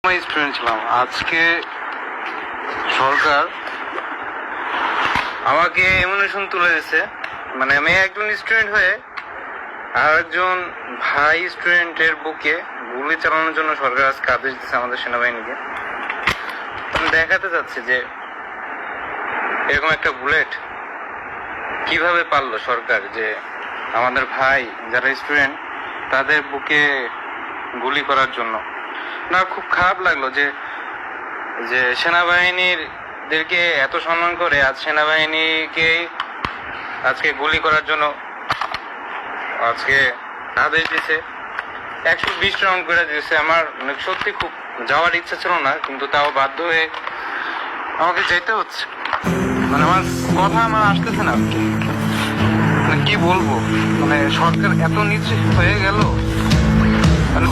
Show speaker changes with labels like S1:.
S1: Student ছিলাম। আজকে সরকার আমাকে এমনিশন তুলে দিচ্ছে, মানে আমি একজন স্টুডেন্ট হয়ে আর একজন ভাই স্টুডেন্টের বুকে গুলি চালানোর জন্য সরকার আজকে আদেশ দিচ্ছে আমাদের সেনাবাহিনীকে। আমি দেখাতে চাচ্ছি যে এরকম একটা বুলেট কিভাবে পারলো সরকার, যে আমাদের ভাই যারা স্টুডেন্ট তাদের বুকে গুলি করার জন্য। না, খুব খারাপ লাগলো যে যে সেনাবাহিনীদেরকে এত সম্মান করে আজ সেনাবাহিনীকে আজকে গুলি করার জন্য আজকে আদেশ দিছে। 120 রাউন্ড করে দিয়েছে। আমার সত্যি খুব যাওয়ার ইচ্ছা ছিল না, কিন্তু তাও বাধ্য হয়ে আমাকে যেতে হচ্ছে। মানে আমার কথা আসতেছে না, মানে কি বলবো, মানে সরকার এত নিচে হয়ে গেল। মানে